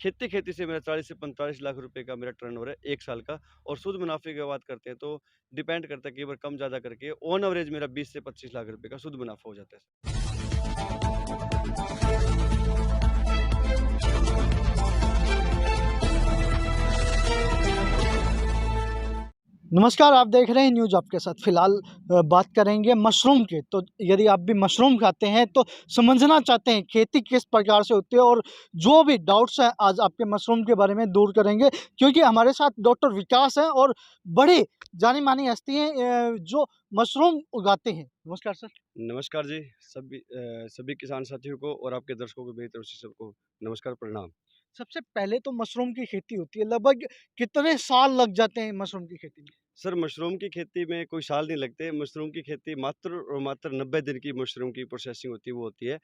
खेती खेती से मेरा 40 से 45 लाख रुपए का मेरा टर्नओवर है 1 साल का। और शुद्ध मुनाफ़े की बात करते हैं तो डिपेंड करता है, कई बार कम ज़्यादा करके ऑन एवरेज मेरा 20 से 25 लाख रुपए का शुद्ध मुनाफ़ा हो जाता है। नमस्कार, आप देख रहे हैं न्यूज़ आपके साथ। फ़िलहाल बात करेंगे मशरूम की। तो यदि आप भी मशरूम खाते हैं तो समझना चाहते हैं खेती किस प्रकार से होती है और जो भी डाउट्स हैं आज आपके मशरूम के बारे में दूर करेंगे, क्योंकि हमारे साथ डॉक्टर विकास हैं और बड़ी जानी-मानी हस्ती हैं जो मशरूम उगाते हैं। नमस्कार सर। नमस्कार जी, सभी किसान साथियों को और आपके दर्शकों को मेरी तरफ से सबको नमस्कार, प्रणाम। सबसे पहले तो मशरूम की खेती होती है, लगभग कितने साल लग जाते हैं मशरूम की खेती में? सर, मशरूम की खेती में कोई साल नहीं लगते, मशरूम की खेती मात्र और मात्र 90 दिन की मशरूम की प्रोसेसिंग होती है, वो होती है।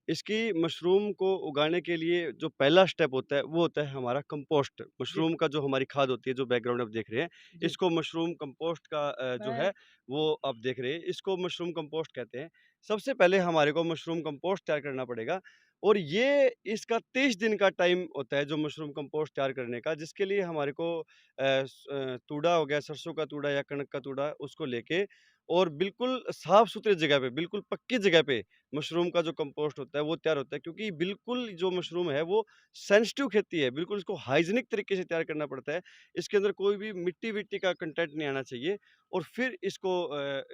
इसकी मशरूम को उगाने के लिए जो पहला स्टेप होता है, वो होता है हमारा कंपोस्ट। जी, मशरूम का जो हमारी खाद होती है, जो बैकग्राउंड आप देख रहे हैं, जी। इसको मशरूम कंपोस्ट का जो मैं है, वो आप देख रहे हैं, इसको मशरूम कंपोस्ट कहते हैं। सबसे पहले हमारे को मशरूम कंपोस्ट तैयार करना पड़ेगा और ये इसका 30 दिन का टाइम होता है, जो मशरूम कंपोस्ट तैयार करने का, जिसके लिए हमारे को तूड़ा हो गया, सरसों का तूड़ा या कणक का तूड़ा, उसको लेके और बिल्कुल साफ-सुथरी जगह पे, बिल्कुल पक्की जगह पे मशरूम का जो कंपोस्ट होता है वो तैयार होता है, क्योंकि बिल्कुल जो मशरूम है वो सेंसिटिव खेती है, बिल्कुल इसको हाइजीनिक तरीके से तैयार करना पड़ता है। इसके अंदर कोई भी मिट्टी-विट्टी का कंटेंट नहीं आना चाहिए और फिर इसको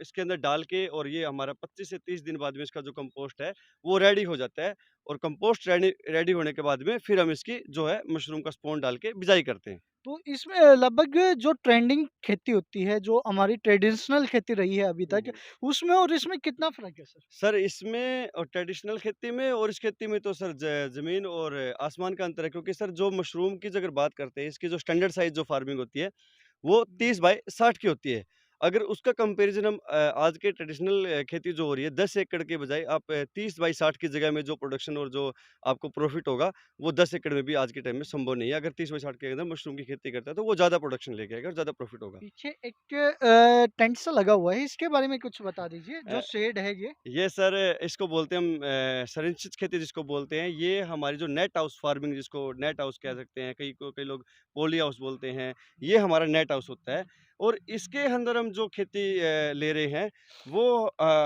इसके अंदर डाल के और ये हमारा 25 से 30 दिन बाद में इसका जो कंपोस्ट है वो रेडी हो जाता है और कंपोस्ट रेडी रेडी होने के बाद में फिर हम इसकी जो है मशरूम का स्पॉन डाल के बिजाई करते हैं। तो इसमें लगभग जो ट्रेंडिंग खेती होती है, जो हमारी ट्रेडिशनल खेती रही है अभी हुँ, तक, हुँ। उसमें और इसमें कितना फ़र्क है सर? सर, इसमें और ट्रेडिशनल खेती में और इस खेती में तो सर ज़मीन और आसमान का अंतर है, क्योंकि सर जो मशरूम की अगर बात करते हैं, इसकी जो स्टैंडर्ड साइज़ जो फार्मिंग होती है, वो हुँ। 30 बाय 60 की होती है। अगर उसका कंपैरिज़न हम आज के ट्रेडिशनल खेती जो हो रही है, 10 एकड़ के बजाय आप 30 बाय 60 की जगह में जो प्रोडक्शन और जो आपको प्रॉफ़िट होगा, वो 10 एकड़ में भी आज के टाइम में संभव नहीं है। अगर 30 बाय 60 के अंदर मशरूम की खेती करता है, तो वो ज़्यादा प्रोडक्शन लेके आएगा और ज़्यादा प्रॉफ़िट होगा। पीछे एक टेंट सा लगा हुआ है, इसके बारे में कुछ बता दीजिए, जो अ शेड है ये? ये सर इसको बोलते हैं हम संरक्षित खेती जिसको बोलते हैं। ये हमारी जो नेट हाउस फार्मिंग, जिसको नेट हाउस कह हुँ, सकते हैं, कई लोग पॉली हाउस बोलते हैं। ये हमारा नेट हाउस होता है और इसके अंदर हम जो खेती ले रहे हैं वो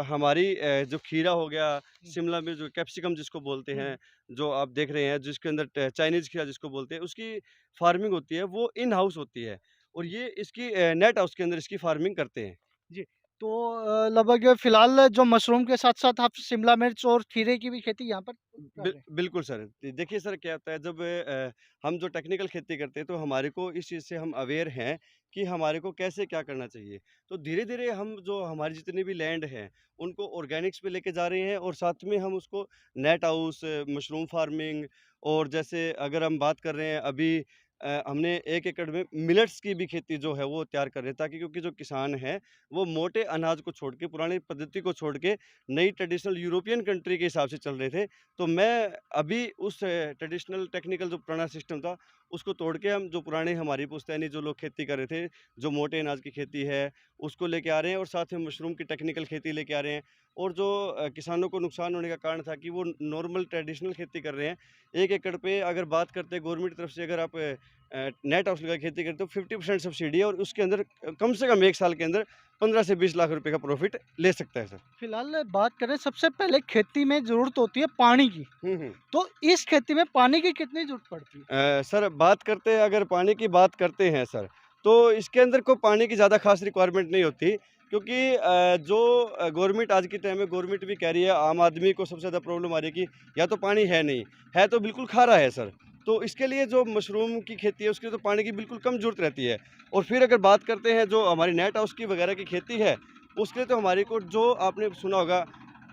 हमारी जो खीरा हो गया, हुँ, शिमला मिर्च, जो कैप्सिकम जिसको बोलते हुँ, हैं, जो आप देख रहे हैं जिसके अंदर चाइनीज़ खीरा जिसको बोलते हैं, उसकी फार्मिंग होती है, वो इन हाउस होती है और ये इसकी नेट हाउस के अंदर इसकी फार्मिंग करते हैं। जी। तो लगभग फ़िलहाल जो मशरूम के साथ-साथ आप शिमला मिर्च और खीरे की भी खेती यहाँ पर कर रहे हैं? बिल्कुल सर। देखिए सर, क्या होता है जब हम जो टेक्निकल खेती करते हैं तो हमारे को इस चीज़ से हम अवेयर हैं कि हमारे को कैसे क्या करना चाहिए। तो धीरे-धीरे हम जो हमारी जितनी भी लैंड हैं उनको ऑर्गेनिक्स पे लेके जा रहे हैं और साथ में हम उसको नेट हाउस, मशरूम फार्मिंग और जैसे अगर हम बात कर रहे हैं अभी हमने 1 एकड़ में मिलेट्स की भी खेती जो है वो तैयार कर रहे हैं, ताकि क्योंकि जो किसान हैं वो मोटे अनाज को छोड़ के, पुरानी पद्धति को छोड़ के नई ट्रेडिशनल यूरोपियन कंट्री के हिसाब से चल रहे थे। तो मैं अभी उस ट्रेडिशनल टेक्निकल जो पुराना सिस्टम था, उसको तोड़ के हम जो पुराने हमारी पुश्तैनी जो लोग खेती कर रहे थे, जो मोटे अनाज की खेती है, उसको लेके आ रहे हैं और साथ में मशरूम की टेक्निकल खेती लेके आ रहे हैं। और जो किसानों को नुकसान होने का कारण था कि वो नॉर्मल ट्रेडिशनल खेती कर रहे हैं। 1 एकड़ पे अगर बात करते हैं गवर्नमेंट की तरफ से, अगर आप नेट हाउस लगा के खेती करते हो, 50% सब्सिडी है और उसके अंदर कम से कम 1 साल के अंदर 15 से 20 लाख रुपए का प्रॉफ़िट ले सकता है सर। फ़िलहाल बात करें सबसे पहले खेती में ज़रूरत होती है पानी की, हुँ, हुँ। तो इस खेती में पानी की कितनी ज़रूरत पड़ती है? सर, बात करते हैं, अगर पानी की बात करते हैं सर, तो इसके अंदर को पानी की ज़्यादा ख़ास रिक्वायरमेंट नहीं होती, क्योंकि जो गवर्नमेंट आज के टाइम में गवर्नमेंट भी कह रही है, आम आदमी को सबसे ज़्यादा प्रॉब्लम आ रही है कि या तो पानी है नहीं, है तो बिल्कुल खारा है सर। तो इसके लिए जो मशरूम की खेती है उसके लिए तो पानी की बिल्कुल कम ज़रूरत रहती है। और फिर अगर बात करते हैं जो हमारी नेट हाउस की वगैरह की खेती है, उसके लिए तो हमारे को जो आपने सुना होगा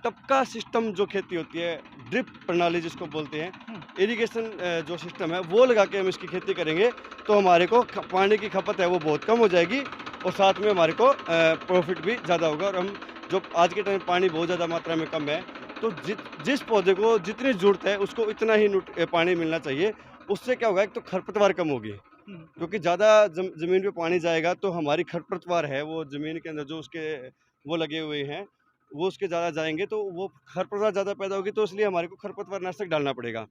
टपका सिस्टम जो खेती होती है, ड्रिप प्रणाली जिसको बोलते हैं, हुँ, इरिगेशन जो सिस्टम है वो लगा के हम इसकी खेती करेंगे तो हमारे को पानी की खपत है वो बहुत कम हो जाएगी और साथ में हमारे को प्रॉफिट भी ज़्यादा होगा। और हम जो आज के टाइम पानी बहुत ज़्यादा मात्रा में कम है, तो जिस पौधे को जितनी ज़रूरत है उसको इतना ही पानी मिलना चाहिए। उससे क्या होगा, एक तो खरपतवार कम होगी, हुँ। क्योंकि ज़्यादा ज़मीन पे पानी जाएगा तो हमारी खरपतवार है वो ज़मीन के अंदर जो उसके वो लगे हुए हैं, वो उसके ज़्यादा जाएँगे तो वो खरपतवार ज़्यादा पैदा होगी, तो इसलिए हमारे को खरपतवार नाशक डालना पड़ेगा।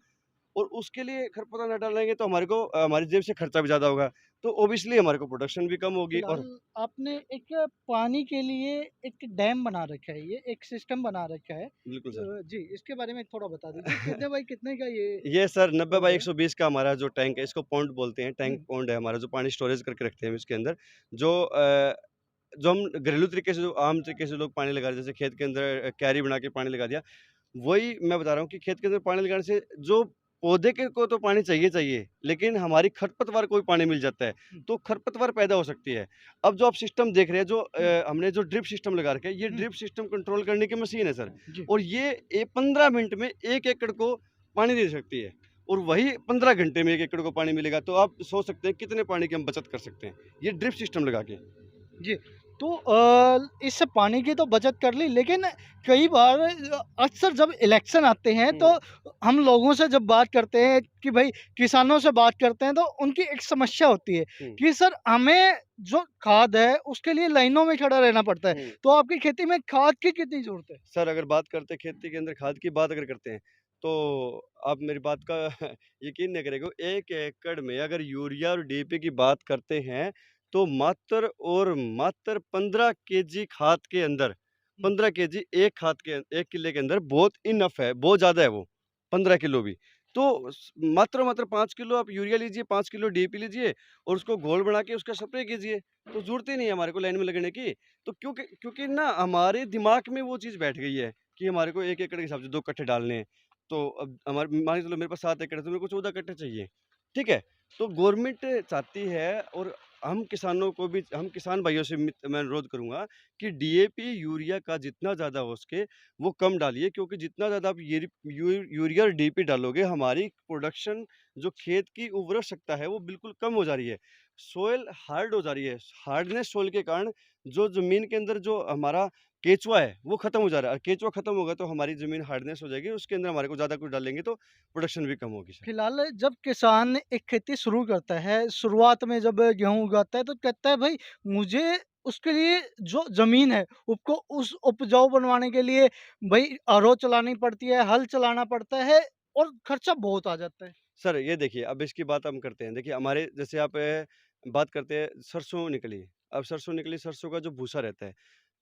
और उसके लिए खरपतवार ना डालेंगे तो हमारे को हमारी जेब से खर्चा भी ज़्यादा होगा, तो ऑब्वियसली हमारे को प्रोडक्शन भी कम होगी फिलहाल और आपने एक पानी के लिए एक डैम बना रखा है, ये एक सिस्टम बना रखा है। बिल्कुल सर। जी, इसके बारे में थोड़ा बता दीजिए, कितने बाई कितने का ये ये सर 90 पॉन्ड बाई है? 120 का हमारा जो टैंक है, इसको पॉन्ड बोलते हैं, टैंक हुँ, पॉन्ड है हमारा, जो पानी स्टोरेज करके रखते हैं हम इसके अंदर। जो जो हम घरेलू तरीके से, जो आम तरीके से लोग पानी लगा रहे हैं, जैसे खेत के अंदर क्यारी बना के पानी लगा दिया, वही मैं बता रहा हूँ कि खेत के अंदर पानी लगाने से जो पौधे के को तो पानी चाहिए चाहिए, लेकिन हमारी खरपतवार को भी पानी मिल जाता है, हुँ, तो खरपतवार पैदा हो सकती है। अब जो आप सिस्टम देख रहे हैं, जो हुँ, हमने जो ड्रिप सिस्टम लगा रखा है, ये हुँ, ड्रिप सिस्टम कंट्रोल करने की मशीन है सर, जी। और ये 15 मिनट में 1 एकड़ को पानी दे सकती है, और वही 15 घंटे में 1 एकड़ को पानी मिलेगा, तो आप सोच सकते हैं कितने पानी की हम बचत कर सकते हैं, ये ड्रिप सिस्टम लगा के। जी, तो इससे पानी की तो बचत कर ली, लेकिन कई बार अक्सर जब इलेक्शन आते हैं तो हुँ, हम लोगों से जब बात करते हैं कि भाई किसानों से बात करते हैं तो उनकी एक समस्या होती है हुँ, कि सर हमें जो खाद है उसके लिए लाइनों में खड़ा रहना पड़ता है। हुँ। तो आपकी खेती में खाद की कितनी ज़रूरत है? सर, अगर बात करते हैं खेती के अंदर खाद की बात अगर करते हैं, तो आप मेरी बात का यकीन नहीं करेंगे, 1 एकड़ में अगर यूरिया और डीएपी की बात करते हैं, तो मात्र और मात्र 15 केजी खाद के अंदर, हुँ, 15 केजी एक खाद के 1 किले के अंदर बहुत इनफ है, बहुत ज़्यादा है वो, 15 किलो भी। तो मात्र 5 किलो आप यूरिया लीजिए, 5 किलो डीएपी लीजिए और उसको घोल बना के उसका स्प्रे कीजिए, तो ज़रूरत ही नहीं है हमारे को लाइन में लगने की। तो क्योंकि क्योंकि ना हमारे दिमाग में वो चीज़ बैठ गई है कि हमारे को 1 एकड़ के हिसाब से 2 कट्ठे डालने हैं। तो अब हमारे मान के चलो मेरे पास 7 एकड़ है, तो मेरे को 14 कट्ठे चाहिए, ठीक है? तो गवर्नमेंट चाहती है, और हम किसानों को भी, हम किसान भाइयों से मैं अनुरोध करूँगा कि डीएपी, यूरिया का जितना ज़्यादा हो सके वो कम डालिए, क्योंकि जितना ज़्यादा आप यूरिया और डीएपी डालोगे, हमारी प्रोडक्शन, जो खेत की उर्वरक शक्ति है वो बिल्कुल कम हो जा रही है। सॉइल हार्ड हो जा रही है। हार्डनेस सॉइल के कारण जो ज़मीन के अंदर जो हमारा केचुआ है, वो खत्म हो जा रहा है, और केचुआ खत्म होगा तो हमारी ज़मीन हार्डनेस हो जाएगी, उसके अंदर हमारे को ज़्यादा कुछ डालेंगे तो प्रोडक्शन भी कम होगी सर। फिलहाल जब किसान एक खेती शुरू करता है, शुरुआत में जब गेहूँ उगाता है तो कहता है भाई मुझे उसके लिए जो ज़मीन है उसको उस उपजाऊ बनवाने के लिए भई आरओ चलानी पड़ती है, हल चलाना पड़ता है और खर्चा बहुत आ जाता है। सर ये देखिए, अब इसकी बात हम करते हैं। देखिए हमारे जैसे आप बात करते हैं, सरसों निकली, अब सरसों निकली, सरसों का जो भूसा रहता है,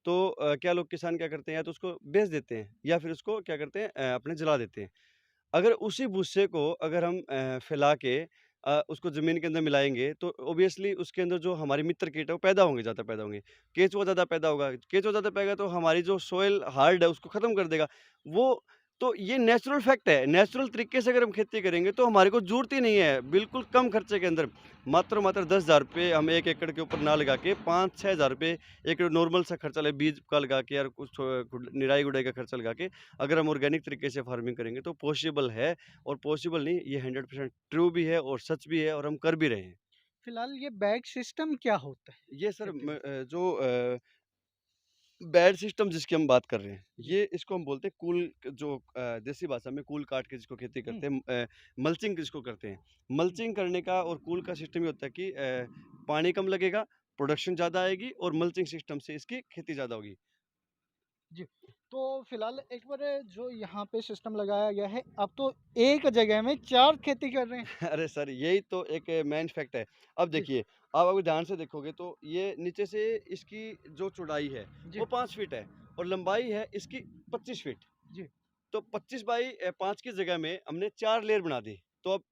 तो क्या लोग, किसान क्या करते हैं, या तो उसको बेच देते हैं या फिर उसको क्या करते हैं, अपने जला देते हैं। अगर उसी भूसे को अगर हम फैला के उसको ज़मीन के अंदर मिलाएँगे, तो ऑब्वियसली उसके अंदर जो हमारे मित्र कीट है वो पैदा होंगे, ज़्यादा पैदा होंगे। केचुआ ज़्यादा पैदा होगा, केचुआ ज़्यादा पाएगा तो हमारी जो सोइल हार्ड है उसको ख़त्म कर देगा। वो तो ये नेचुरल फैक्ट है, नेचुरल तरीके से अगर हम खेती करेंगे तो हमारे को ज़रूरत ही नहीं है, बिल्कुल कम खर्चे के अंदर, मात्र 10,000 रुपए हम 1 एकड़ के ऊपर ना लगा के 5-6 हज़ार रुपए एक नॉर्मल सा खर्चा ले, बीज का लगा के, यार कुछ निराई-गुड़ाई का खर्चा लगा के अगर हम ऑर्गेनिक तरीके से फार्मिंग करेंगे तो पॉसिबल है, और पॉसिबल नहीं, ये 100% ट्रू भी है और सच भी है, और हम कर भी रहे हैं। फिलहाल ये बैग सिस्टम क्या होता है ये सर खेती में? जो बेड सिस्टम जिसकी हम बात कर रहे हैं, जी। ये इसको हम बोलते हैं कूल, जो देसी भाषा में कूल काट के जिसको खेती हुँ, करते हैं, मल्चिंग जिसको करते हैं। हुँ। मल्चिंग करने का और कूल का सिस्टम ये होता है कि पानी कम लगेगा, प्रोडक्शन ज़्यादा आएगी, और मल्चिंग सिस्टम से इसकी खेती ज़्यादा होगी। जी। तो फिलहाल एक बार जो यहाँ पे सिस्टम लगाया गया है, अब तो एक जगह में 4 खेती कर रहे हैं। अरे सर, यही तो एक मेन फैक्ट है। अब जी, देखिए, आप अगर ध्यान से देखोगे तो ये नीचे से इसकी जो चौड़ाई है जी, वो 5 फीट है, और लंबाई है इसकी 25 फीट। जी। तो 25 बाई 5 की जगह में हमने 4 लेयर बना दी। तो अब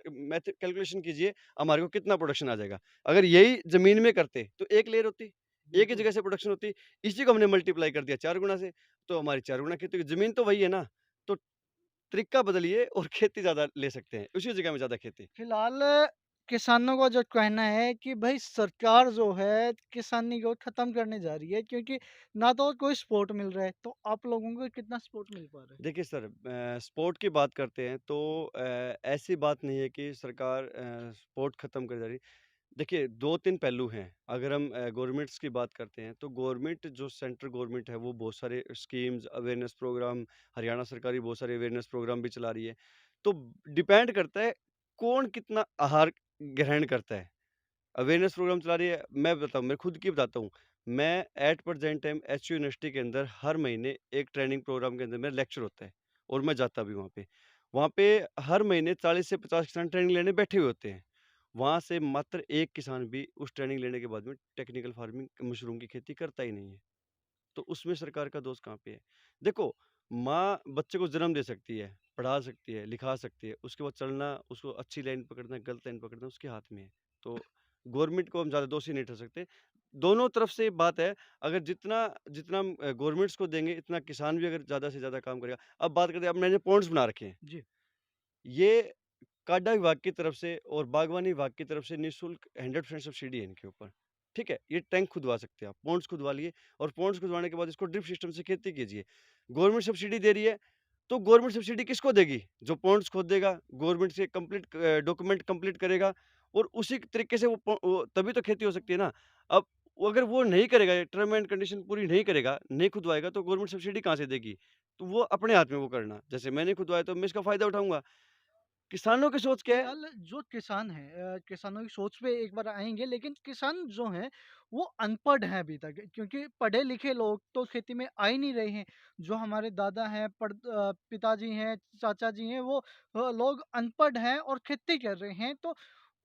मैथ कैलकुलेशन कीजिए हमारे को कितना प्रोडक्शन आ जाएगा। अगर यही ज़मीन में करते तो 1 लेयर होती, एक ही बिल्कुल। जगह से प्रोडक्शन होती। इसी को हमने मल्टीप्लाई कर दिया 4 गुना से, तो हमारी 4 गुना खेती होगी। ज़मीन तो वही है ना, तो तरीका बदलिए और खेती ज़्यादा ले सकते हैं, उसी जगह में ज़्यादा खेती। फिलहाल किसानों का जो कहना है कि भाई सरकार जो है किसानी को ख़त्म करने जा रही है क्योंकि ना तो कोई सपोर्ट मिल रहा है। तो आप लोगों को कितना सपोर्ट मिल पा रहा है? देखिए सर, स्पोर्ट की बात करते हैं तो ऐसी बात नहीं है कि सरकार स्पोर्ट ख़त्म कर जा रही है। देखिए 2-3 पहलू हैं। अगर हम गवर्नमेंट्स की बात करते हैं, तो गवर्नमेंट, जो सेंट्रल गवर्नमेंट है, वो बहुत सारे स्कीम्स, अवेयरनेस प्रोग्राम, हरियाणा सरकार भी बहुत सारे अवेयरनेस प्रोग्राम भी चला रही है। तो डिपेंड करता है कौन कितना आहार ग्रहण करता है। अवेयरनेस प्रोग्राम चला रही है, मैं बताऊँ, मैं खुद की बताता हूँ। मैं at present time HU university के अंदर हर महीने एक ट्रेनिंग प्रोग्राम के अंदर मेरा लेक्चर होता है, और मैं जाता भी वहाँ पे। वहाँ पे हर महीने 40 से 50 किसान ट्रेनिंग लेने बैठे हुए होते हैं। वहाँ से मात्र 1 किसान भी उस ट्रेनिंग लेने के बाद में टेक्निकल फार्मिंग मशरूम की खेती करता ही नहीं है। तो उसमें सरकार का दोष कहाँ पे है? देखो, माँ बच्चे को जन्म दे सकती है, पढ़ा सकती है, लिखा सकती है, उसके बाद चलना, उसको अच्छी लाइन पकड़ना, गलत लाइन पकड़ना उसके हाथ में है। तो गवर्नमेंट को हम ज़्यादा दोषी नहीं ठहरा सकते। दोनों तरफ से बात है, अगर जितना जितना हम गवर्नमेंट्स को देंगे, इतना किसान भी अगर ज़्यादा से ज़्यादा काम करेगा। अब बात करते हैं, अब मैंने पॉन्ड्स बना रखे हैं। जी। ये काडा विभाग की तरफ से और बागवानी विभाग की तरफ से निःशुल्क 100% सब्सिडी है इनके ऊपर। ठीक है? ये टैंक खुदवा सकते हैं आप, पॉन्ड्स खुदवा लिए और पॉन्ड्स खुदवाने के बाद इसको ड्रिप सिस्टम से खेती कीजिए। गवर्नमेंट सब्सिडी दे रही है, तो गवर्नमेंट सब्सिडी किसको देगी? जो पॉन्ड्स खोदेगा, गवर्नमेंट से डॉक्यूमेंट कंप्लीट करेगा और उसी तरीके से वो तभी तो खेती हो सकती है ना। अब अगर वो नहीं करेगा, टर्म एंड कंडीशन पूरी नहीं करेगा, नहीं खुदवाएगा तो गवर्नमेंट सब्सिडी कहाँ से देगी? तो वो अपने हाथ में वो करना। जैसे मैंने खुदवाया तो मैं इसका फ़ायदा उठाऊँगा। किसानों की सोच क्या है? फिलहाल जो किसान हैं किसानों की सोच पे एक बार आएँगे, लेकिन किसान जो हैं वो अनपढ़ हैं अभी तक, क्योंकि पढ़े लिखे लोग तो खेती में आ ही नहीं रहे हैं। जो हमारे दादा हैं, पिताजी हैं, चाचा जी हैं, वो लोग अनपढ़ हैं और खेती कर रहे हैं, तो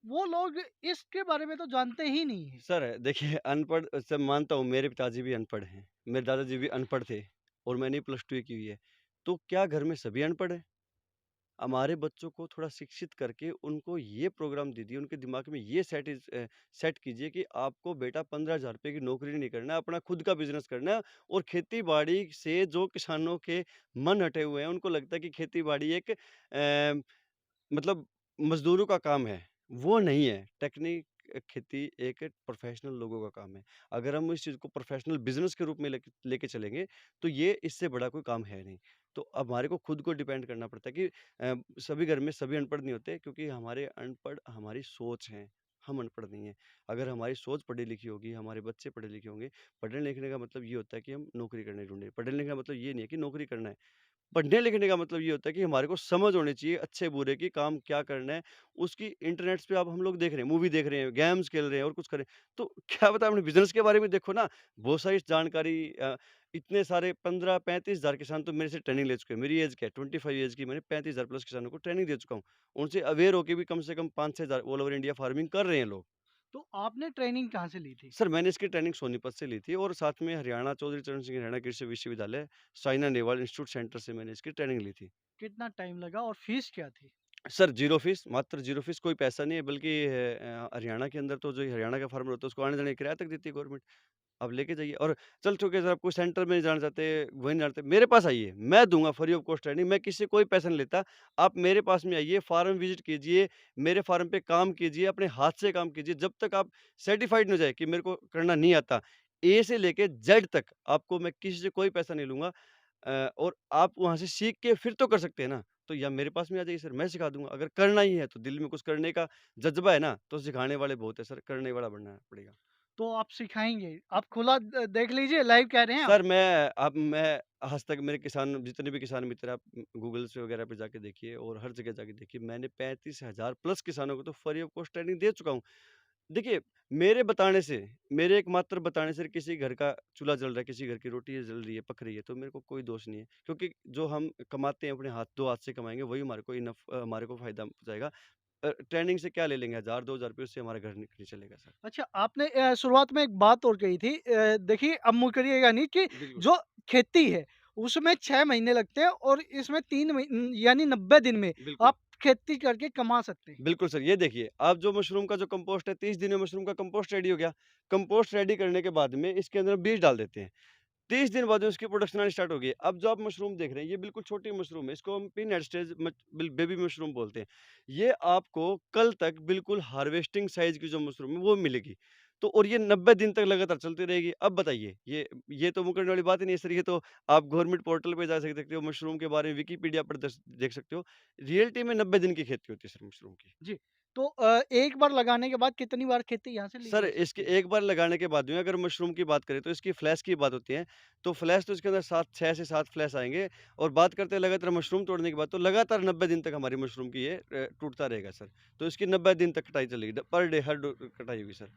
वो लोग इसके बारे में तो जानते ही नहीं हैं। सर देखिए अनपढ़ सब मानता हूँ, मेरे पिताजी भी अनपढ़ हैं, मेरे दादाजी भी अनपढ़ थे और मैंने प्लस 2 ही की हुई है। तो क्या घर में सभी अनपढ़ हैं? हमारे बच्चों को थोड़ा शिक्षित करके उनको ये प्रोग्राम दे दिए, उनके दिमाग में ये सेट कीजिए कि आपको बेटा 15,000 रुपए की नौकरी नहीं करना है, अपना खुद का बिज़नेस करना है और खेती-बाड़ी से जो किसानों के मन हटे हुए हैं, उनको लगता है कि खेती-बाड़ी एक मतलब मज़दूरों का काम है, वो नहीं है। खेती एक प्रोफ़ेशनल लोगों का काम है। अगर हम इस चीज़ को प्रोफ़ेशनल बिज़नेस के रूप में लेके लेके चलेंगे, तो ये इससे बड़ा कोई काम है नहीं। तो अब हमारे को खुद को डिपेंड करना पड़ता है कि सभी घर में सभी अनपढ़ नहीं होते क्योंकि हमारे अनपढ़ हमारी सोच है, हम अनपढ़ नहीं हैं। अगर हमारी सोच पढ़ी-लिखी होगी, हमारे बच्चे पढ़े-लिखे होंगे, पढ़ने-लिखने का मतलब ये होता है कि हम नौकरी करने ढूँढे। पढ़ने-लिखने का मतलब ये नहीं है कि नौकरी करना है। पढ़ने-लिखने का मतलब ये होता है कि हमारे को समझ होनी चाहिए अच्छे-बुरे की, काम क्या करना है। उसकी इंटरनेट्स पे अब हम लोग देख रहे हैं, मूवी देख रहे हैं, गेम्स खेल रहे हैं और कुछ कर रहे हैं। तो क्या पता अपने बिज़नेस के बारे में देखो ना, बहुत सारी जानकारी इतने सारे 15-35 हज़ार किसान तो मेरे से ट्रेनिंग ले चुके हैं। मेरी एज क्या है 25 ईयर्स की मैंने 35,000 प्लस किसानों को ट्रेनिंग दे चुका हूँ। उनसे अवेयर होके भी कम से कम 5 से हज़ार ऑल ओवर इंडिया फार्मिंग कर रहे हैं लोग। तो आपने ट्रेनिंग कहाँ से ली थी? सर मैंने इसकी ट्रेनिंग सोनीपत से ली थी और साथ में हरियाणा चौधरी चरण सिंह हरियाणा कृषि विश्वविद्यालय, साइना नेहवाल इंस्टीट्यूट सेंटर से मैंने इसकी ट्रेनिंग ली थी। कितना टाइम लगा और फीस क्या थी? सर ज़ीरो फ़ीस, मात्र ज़ीरो फ़ीस, कोई पैसा नहीं है बल्कि हरियाणा के अंदर तो जो हरियाणा का फार्मर होता है उसको आने-जाने का किराया तक देती है गवर्नमेंट। आप लेके जाइए और चल चुके सर आप कोई सेंटर में नहीं जाना चाहते, वही नहीं जानते, मेरे पास आइए, मैं दूँगा फ्री ऑफ कॉस्ट ट्रेनिंग, मैं किसी से कोई पैसा नहीं लेता। आप मेरे पास में आइए, फार्म विज़िट कीजिए, मेरे फार्म पे काम कीजिए, अपने हाथ से काम कीजिए, जब तक आप सर्टिफ़ाइड नहीं हो जाए कि मेरे को करना नहीं आता। ए से लेके जेड तक आपको मैं किसी से कोई पैसा नहीं लूँगा। और आप वहाँ से सीख के फिर तो कर सकते हैं ना। तो या मेरे पास में आ जाइए सर, मैं सिखा दूँगा। अगर करना ही है तो दिल में कुछ करने का जज़्बा है ना, तो सिखाने वाले बहुत हैं सर, करने वाला बनना पड़ेगा। तो आप सिखाएँगे? आप खुला देख लीजिए, लाइव कह रहे हैं आप? सर मैं आज तक मेरे किसान जितने भी किसान मित्र हैं, आप गूगल से वगैरह पे जाके देखिए और हर जगह जाके देखिए, मैंने 35,000 प्लस किसानों को तो फ्री ऑफ कॉस्ट ट्रेनिंग दे चुका हूँ। देखिए, मेरे बताने से, मेरे एकमात्र बताने से किसी घर का चूल्हा जल रहा है, किसी घर की रोटी जल रही है, पक रही है, तो मेरे को कोई दोष नहीं है। क्योंकि जो हम कमाते हैं अपने हाथ 2 हाथ से कमाएँगे, वही हमारे को हमारे को फ़ायदा पहुँचाएगा। ट्रेनिंग से क्या ले लेंगे, 1000 2000 रुपए, उससे हमारा घर नहीं चलेगा सर। अच्छा, आपने शुरुआत में एक बात और कही थी, देखिए अब मुकरिएगा नहीं कि बिल्कुल, जो खेती है, उसमें 6 महीने लगते हैं और इसमें 3 यानी 90 दिन में बिल्कुल। आप खेती करके कमा सकते हैं। बिल्कुल सर, ये देखिए, आप जो मशरूम का जो कंपोस्ट है, 30 दिन में मशरूम का कंपोस्ट रेडी हो गया। कंपोस्ट रेडी करने के बाद में इसके अंदर बीज डाल देते हैं। 30 दिन बाद में उसकी प्रोडक्शन आनी स्टार्ट हो गई है। अब जो आप मशरूम देख रहे हैं, ये बिल्कुल छोटी मशरूम है। इसको हम पीनट स्टेज बेबी मशरूम बोलते हैं। ये आपको कल तक बिल्कुल हार्वेस्टिंग साइज़ की जो मशरूम है, वो मिलेगी। तो और ये 90 दिन तक लगातार चलती रहेगी। अब बताइए, ये तो मुकरने वाली बात ही नहीं है सर, ये तो आप गवर्नमेंट पोर्टल पे जा सकते हो, मशरूम के बारे में विकिपीडिया पर देख सकते हो। रियलिटी में 90 दिन की खेती होती है सर मशरूम की। जी, तो एक बार लगाने के बाद कितनी बार खेती यहाँ से ली सर जा इसके सकती है? एक बार लगाने के बाद में अगर मशरूम की बात करें तो इसकी फ्लैश की बात होती है। तो फ्लैश तो इसके अंदर 7 6 से 7 फ्लैश आएँगे और बात करते हैं लगातार मशरूम तोड़ने की बात तो लगातार 90 दिन तक हमारी मशरूम की ये टूटता रहेगा सर। तो इसकी 90 दिन तक कटाई चलेगी पर डे हर कटाई होगी सर।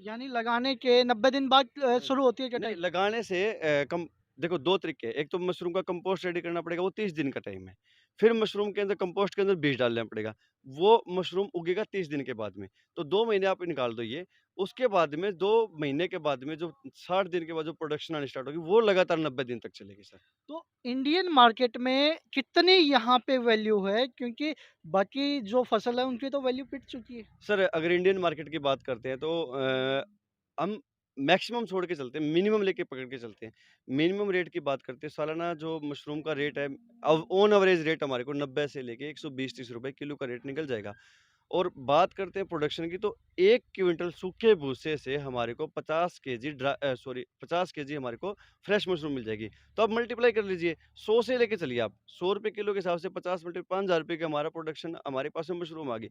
यानी लगाने के 90 दिन बाद हुँ। शुरू होती है नहीं कटाई? लगाने से कम देखो 2 तरीके हैं। एक तो मशरूम का कंपोस्ट रेडी करना पड़ेगा वो 30 दिन का टाइम है। फिर मशरूम के अंदर कंपोस्ट के अंदर बीज डालना पड़ेगा। वो मशरूम उगेगा 30 दिन के बाद में। तो 2 महीने आप निकाल दो ये। उसके बाद में 2 महीने के बाद में जो 60 दिन के बाद जो प्रोडक्शन आनी स्टार्ट होगी, वो लगातार 90 दिन तक चलेगी सर। तो इंडियन मार्केट में कितनी यहाँ पे वैल्यू है? क्योंकि बाकी जो फसल है उनकी तो वैल्यू पिट चुकी है। सर अगर इंडियन मार्केट की बात करते हैं तो हम मैक्सिमम छोड़ के चलते हैं, मिनिमम लेके पकड़ के चलते हैं। मिनिमम रेट की बात करते हैं, सालाना जो मशरूम का रेट है, ऑन एवरेज रेट हमारे को 90 से लेके 120-30 रुपए किलो का रेट निकल जाएगा। और बात करते हैं प्रोडक्शन की, तो 1 क्विंटल सूखे भूसे से हमारे को 50 केजी 50 केजी हमारे को फ्रेश मशरूम मिल जाएगी। तो आप मल्टीप्लाई कर लीजिए, 100 से लेके चलिए आप, ₹100 किलो के हिसाब से 50 मल्टी ₹5000 का हमारा प्रोडक्शन हमारे पास में मशरूम आ गई।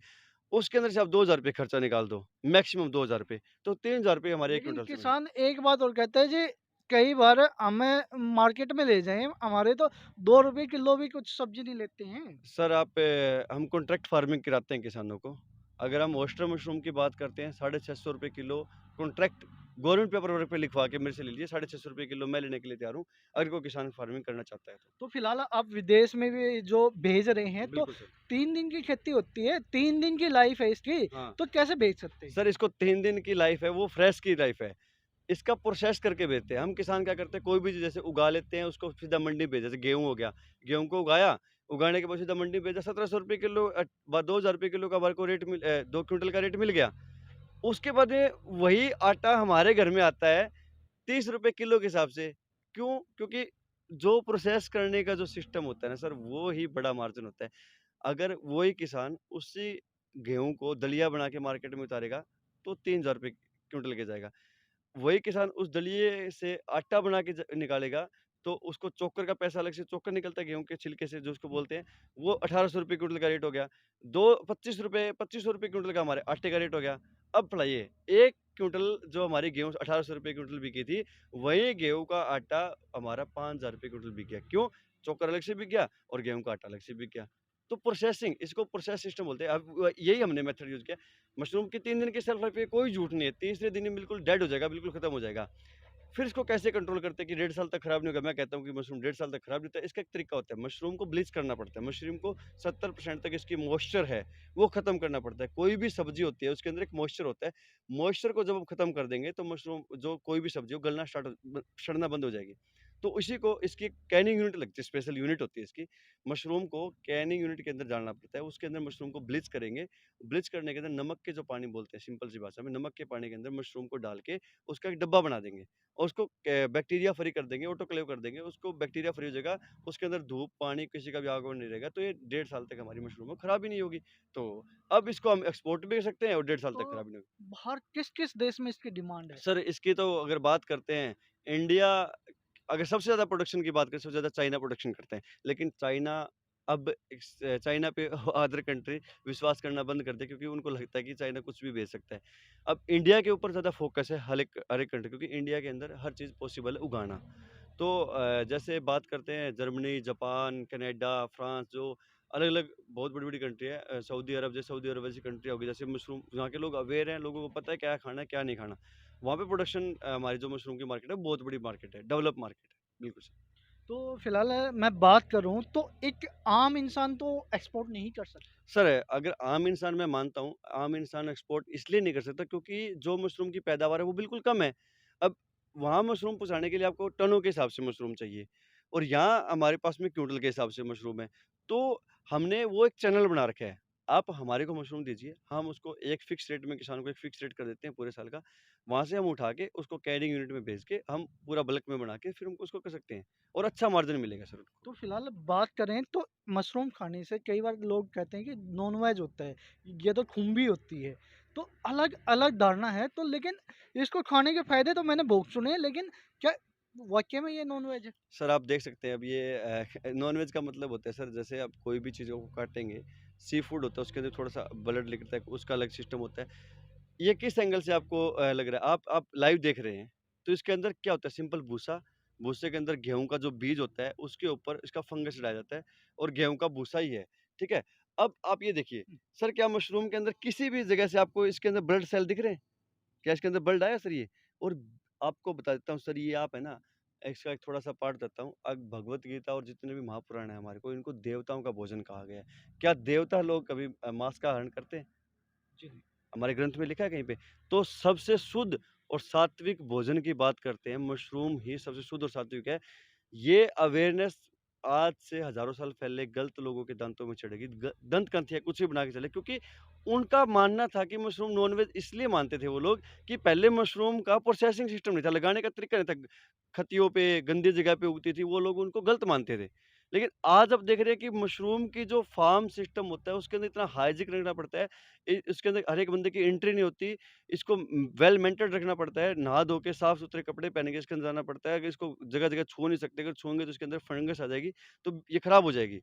उसके अंदर से आप ₹2000 खर्चा निकाल दो, मैक्सिमम ₹2000, तो ₹3000 हमारे 1 लेकिन क्विंटल से बने। किसान एक बात और कहता है जी, कई बार हमें मार्केट में ले जाएँ, हमारे तो ₹2 किलो भी कुछ सब्ज़ी नहीं लेते हैं। सर हम कॉन्ट्रैक्ट फार्मिंग कराते हैं किसानों को। अगर हम ऑयस्टर मशरूम की बात करते हैं, ₹650 kilo contract government paper work पे लिखवा के मेरे से ले लीजिए, ₹650 किलो मैं लेने के लिए तैयार हूँ, अगर कोई किसान फार्मिंग करना चाहता है तो। तो फिलहाल आप विदेश में भी जो भेज रहे हैं, तो बिल्कुल सर। 3 दिन की खेती होती है, 3 दिन की लाइफ़ है इसकी, हाँ। तो कैसे भेज सकते हैं? सर इसको 3 दिन की लाइफ़ है, वो फ्रेश की लाइफ़ है। इसका प्रोसेस करके बेचते हैं। हम किसान क्या करते हैं, कोई भी चीज़ जैसे उगा लेते हैं, उसको सीधा मंडी भेज, जैसे गेहूँ हो गया, गेहूँ को उगाया, उगाने के बाद सीधा मंडी भेजा, ₹1700 किलो ₹2000 किलो का हमारे को 2 क्विंटल का रेट मिल गया। उसके बाद में वही आटा हमारे घर में आता है ₹30 किलो के हिसाब से। क्यों? क्योंकि जो प्रोसेस करने का जो सिस्टम होता है ना सर, वो ही बड़ा मार्जिन होता है। अगर वही किसान उसी गेहूँ को दलिया बना के मार्केट में उतारेगा, तो ₹3000 क्विंटल के जाएगा। वही किसान उस दलिये से आटा बना के निकालेगा, तो उसको चोकर का पैसा अलग से, चोकर निकलता है गेहूँ के छिलके से जो उसको बोलते हैं, वो ₹1800 क्विंटल का रेट हो गया। दो ₹2500 क्विंटल का हमारे आटे का रेट हो गया। अब बढ़ाइए, 1 क्विंटल जो हमारी गेहूँ ₹1800 क्विंटल बिकी थी, वही गेहूँ का आटा हमारा ₹5000 क्विंटल बिक गया। क्यों? चोकर अलग से बिक गया और गेहूँ का आटा अलग से बिक गया। तो प्रोसेसिंग, इसको प्रोसेस सिस्टम बोलते हैं। अब यही हमने मेथड यूज़ किया। मशरूम की 3 दिन की शेल्फ लाइफ है, कोई झूठ नहीं है। तीसरे दिन ही बिल्कुल डेड हो जाएगा, बिल्कुल खत्म हो जाएगा। फिर इसको कैसे कंट्रोल करते हैं कि 1.5 साल तक खराब नहीं होगा? मैं कहता हूँ कि मशरूम 1.5 साल तक खराब नहीं होता है। इसका एक तरीका होता है, मशरूम को ब्लीच करना पड़ता है। मशरूम को 70% तक इसकी मॉइस्चर है, वो खत्म करना पड़ता है। कोई भी सब्ज़ी होती है, उसके अंदर एक मॉइस्चर होता है। मॉइस्चर को जब हम खत्म कर देंगे, तो मशरूम जो कोई भी सब्ज़ी हो, गलना स्टार्ट हो ब सड़ना बंद हो जाएगी। तो उसी को इसकी कैनिंग यूनिट लगती है, स्पेशल यूनिट होती है इसकी। मशरूम को कैनिंग यूनिट के अंदर डालना पड़ता है। उसके अंदर मशरूम को ब्लीच करेंगे। ब्लीच करने के अंदर नमक के जो पानी बोलते हैं, सिंपल सी भाषा में, नमक के पानी के अंदर मशरूम को डाल के उसका एक डब्बा बना देंगे। और उसको बैक्टीरिया फ्री कर देंगे, ऑटोक्लेव कर देंगे, उसको बैक्टीरिया फ्री हो जाएगा, उसके अंदर धूप, पानी किसी का भी आगमन नहीं रहेगा, तो ये 1.5 साल तक हमारी मशरूम खराब ही नहीं होगी। तो अब इसको हम एक्सपोर्ट भी कर सकते हैं और 1.5 साल तो तक खराब नहीं होगी। बाहर किस-किस देश में इसकी डिमांड है? सर इसकी तो अगर बात करते हैं, इंडिया अगर सबसे ज़्यादा प्रोडक्शन की बात करें, सबसे ज़्यादा चाइना प्रोडक्शन करते हैं। लेकिन चाइना अब चाइना पे अदर कंट्री विश्वास करना बंद कर दिया, क्योंकि उनको लगता है कि चाइना कुछ भी बेच सकता है। अब इंडिया के ऊपर ज़्यादा फ़ोकस है हर एक कंट्री, क्योंकि इंडिया के अंदर हर चीज़ पॉसिबल है उगाना। तो जैसे बात करते हैं जर्मनी, जापान, कनाडा, फ्रांस, जो अलग-अलग बहुत बड़ी-बड़ी कंट्री है, सऊदी अरब, जैसे सऊदी अरब जैसी कंट्री होगी, जैसे मशरूम यहाँ के लोग अवेयर हैं, लोगों को पता है क्या खाना है, क्या नहीं खाना। वहाँ पे प्रोडक्शन हमारी जो मशरूम की मार्केट है, बहुत बड़ी मार्केट है, डेवलप मार्केट है। बिल्कुल सर। तो फिलहाल मैं बात करूँ तो एक आम इंसान तो एक्सपोर्ट नहीं कर सकता। सर, अगर आम इंसान, मैं मानता हूँ, आम इंसान एक्सपोर्ट इसलिए नहीं कर सकता क्योंकि जो मशरूम की पैदावार है वो बिल्कुल कम है। अब वहाँ मशरूम पहुँचाने के लिए आपको टनों के हिसाब से मशरूम चाहिए और यहाँ हमारे पास में क्विंटल के हिसाब से मशरूम है। तो हमने वो एक चैनल बना रखा है। आप हमारे को मशरूम दीजिए, हम उसको एक फ़िक्स रेट में किसान को एक फ़िक्स रेट कर देते हैं पूरे साल का। वहाँ से हम उठा के उसको कैरिंग यूनिट में भेज के हम पूरा बल्क में बना के फिर हम उसको कर सकते हैं और अच्छा मार्जिन मिलेगा सर उनको। तो फिलहाल बात करें तो मशरूम खाने से कई बार लोग कहते हैं कि नॉन-वेज होता है, ये तो खुम्बी होती है। तो अलग-अलग धारणा है, तो लेकिन इसको खाने के फ़ायदे तो मैंने बहुत सुने हैं, लेकिन क्या वाक़ई में ये नॉन-वेज है? सर आप देख सकते हैं, अब ये नॉन-वेज का मतलब होता है सर, जैसे आप कोई भी चीज़ों को काटेंगे, सी फूड होता है, उसके अंदर थोड़ा-सा ब्लड निकलता है, उसका अलग सिस्टम होता है। ये किस एंगल से आपको लग रहा है? आप लाइव देख रहे हैं, तो इसके अंदर क्या होता है, सिंपल भूसा, भूसे के अंदर गेहूँ का जो बीज होता है, उसके ऊपर इसका फंगस डाला जाता है और गेहूँ का भूसा ही है, ठीक है? अब आप ये देखिए, सर क्या मशरूम के अंदर किसी भी जगह से आपको इसके अंदर ब्लड सेल दिख रहे हैं? क्या इसके अंदर ब्लड आया सर ये? और आपको बता देता हूँ सर, ये आप है ना, इसका एक थोड़ा-सा पाठ देता हूँ। भगवत गीता और जितने भी महापुराण हैं हमारे को, इनको देवताओं का भोजन कहा गया है। क्या देवता लोग कभी मांस का हरण करते हैं? जी नहीं। हमारे ग्रंथ में लिखा है कहीं पे? तो सबसे शुद्ध और सात्विक भोजन की बात करते हैं, मशरूम ही सबसे शुद्ध और सात्विक है। ये अवेयरनेस आज से हज़ारों साल पहले गलत लोगों के दांतों में चढ़ेगी। दंत ग्रंथियाँ कुछ भी बना के चले, क्योंकि उनका मानना था कि मशरूम नॉन-वेज इसलिए मानते थे वो लोग कि पहले मशरूम का प्रोसेसिंग सिस्टम नहीं था, लगाने का तरीका नहीं था। खत्तियों पे, गंदी जगह पे उगती थी, वो लोग उनको गलत मानते थे। लेकिन आज अब देख रहे हैं कि मशरूम की जो फार्म सिस्टम होता है, उसके अंदर इतना हाइजीन रखना पड़ता है। इसके अंदर हर एक बंदे की एंट्री नहीं होती। इसको वेल मेंटेन्ड रखना पड़ता है, नहा धो के साफ-सुथरे कपड़े पहन के इसके अंदर जाना पड़ता है। अगर इसको जगह-जगह छू नहीं सकते, अगर छूएँगे तो इसके अंदर फंगस आ जाएगी, तो ये खराब हो जाएगी।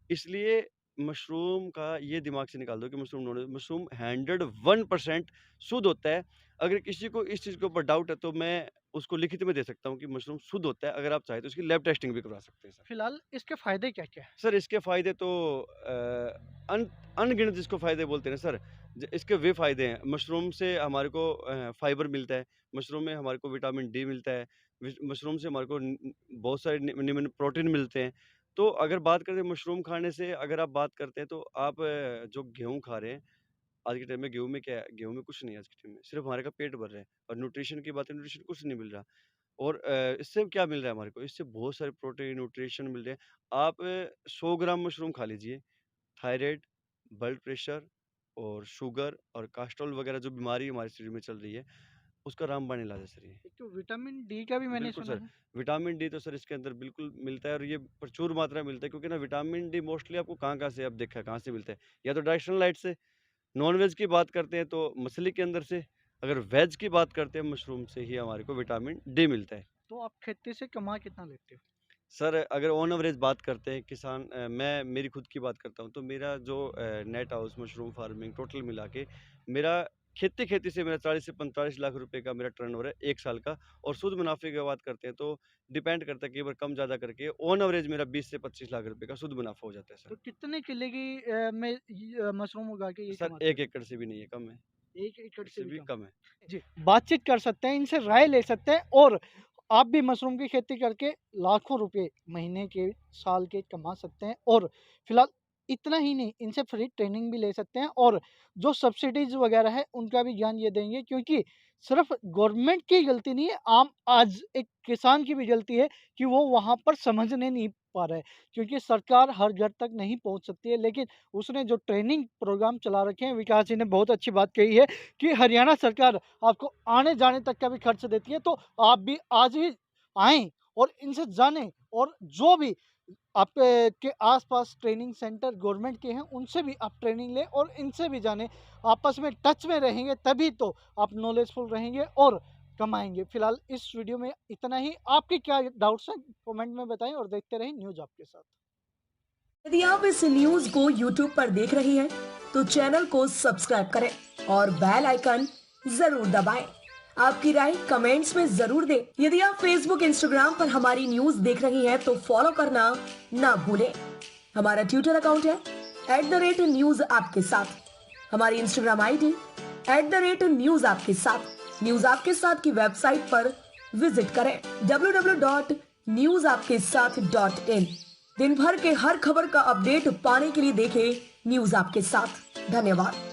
इसलिए मशरूम का ये दिमाग से निकाल दो कि मशरूम 101% शुद्ध होता है। अगर किसी को इस चीज़ के ऊपर डाउट है, तो मैं उसको लिखित में दे सकता हूँ कि मशरूम शुद्ध होता है। अगर आप चाहें तो इसकी लैब टेस्टिंग भी करवा सकते हैं सर। फिलहाल इसके फ़ायदे क्या-क्या हैं? सर, इसके फ़ायदे तो अनगिनत जिसको फ़ायदे बोलते हैं ना सर, इसके वे फ़ायदे हैं। मशरूम से हमारे को फ़ाइबर मिलता है, मशरूम में हमारे को विटामिन डी मिलता है, मशरूम से हमारे को बहुत सारे निम्न प्रोटीन मिलते हैं। तो अगर बात करें मशरूम खाने से, अगर आप बात करते हैं, तो आप जो गेहूँ खा रहे हैं, आज के टाइम में गेहूँ में क्या है, गेहूँ में कुछ नहीं है आज के टाइम में, सिर्फ़ हमारे का पेट भर रहा है। और न्यूट्रिशन की बात है, न्यूट्रिशन कुछ नहीं मिल रहा। और इससे क्या मिल रहा है हमारे को? इससे बहुत सारे प्रोटीन, न्यूट्रिशन मिल रहे हैं। आप 100 ग्राम मशरूम खा लीजिए, थायराइड, ब्लड प्रेशर और शुगर और कोलेस्ट्रॉल वगैरह जो बीमारी हमारे शरीर में चल रही है, उसका रामबाण इलाज है सर ये। एक तो विटामिन डी का भी मैंने बिल्कुल सुना सर, है। विटामिन डी तो सर इसके अंदर बिल्कुल मिलता है, और ये प्रचुर मात्रा में मिलता है, क्योंकि ना विटामिन डी मोस्टली आपको कहाँ-कहाँ से, अब देखा है कहाँ से मिलता है? या तो डायरेक्ट सनलाइट से, नॉन-वेज की बात करते हैं तो मछली के अंदर से, अगर वेज की बात करते हैं मशरूम से ही हमारे को विटामिन डी मिलता है। तो आप खेती से कमा कितना लेते हो? सर, अगर ऑन एवरेज बात करते हैं किसान, मैं मेरी खुद की बात करता हूँ, तो मेरा जो net house mushroom farming total मिला के, मेरा खेती से मेरा 40 से 45 लाख रुपए का मेरा टर्नओवर है 1 साल का। और शुद्ध मुनाफ़े की बात करते हैं तो डिपेंड करता है, कई बार कम ज़्यादा करके ऑन एवरेज मेरा 20 से 25 लाख रुपए का शुद्ध मुनाफ़ा हो जाता है तो सर। कितने किले की में मशरूम उगा के ये सर, कमाते 1 एकड़ से भी नहीं है, कम है, 1 एकड़ से इससे भी भी कम? कम है। जी, बातचीत कर सकते हैं, इनसे राय ले सकते हैं और आप भी मशरूम की खेती करके लाखों रुपए महीने के, साल के कमा सकते हैं और फिलहाल इतना ही नहीं, इनसे फ्री ट्रेनिंग भी ले सकते हैं और जो सब्सिडीज़ वगैरह है, उनका भी ज्ञान ये देंगे क्योंकि सिर्फ़ गवर्नमेंट की गलती नहीं है, आज एक किसान की भी गलती है कि वो वहाँ पर समझने नहीं पा रहा है क्योंकि सरकार हर घर तक नहीं पहुँच सकती है। लेकिन उसने जो ट्रेनिंग प्रोग्राम चला रखे हैं, विकास जी ने बहुत अच्छी बात कही है कि हरियाणा सरकार आपको आने-जाने तक का भी खर्च देती है, तो आप भी आज ही आएँ और इनसे जानें और जो भी आपके के आस-पास ट्रेनिंग सेंटर गवर्नमेंट के हैं, उनसे भी आप ट्रेनिंग लें और इनसे भी जानें। आपस में टच में रहेंगे तभी तो आप नॉलेजफुल रहेंगे और कमाएँगे। फिलहाल इस वीडियो में इतना ही। आपके क्या डाउट्स हैं, कमेंट में बताएँ और देखते रहें न्यूज़ आपके साथ। यदि आप इस न्यूज को YouTube पर देख रहे हैं, तो चैनल को सब्सक्राइब करें और बेल आइकन जरूर दबाएं। आपकी राय कमेंट्स में जरूर दें। यदि आप Facebook, Instagram पर हमारी न्यूज देख रही हैं, तो फॉलो करना ना भूलें। हमारा ट्विटर अकाउंट है @न्यूज आपके साथ। हमारी इंस्टाग्राम ID @न्यूज आपके साथ। न्यूज आपके साथ की वेबसाइट पर विजिट करें www.newsapkesath.in। दिन भर के हर खबर का अपडेट पाने के लिए देखें न्यूज आपके साथ। धन्यवाद।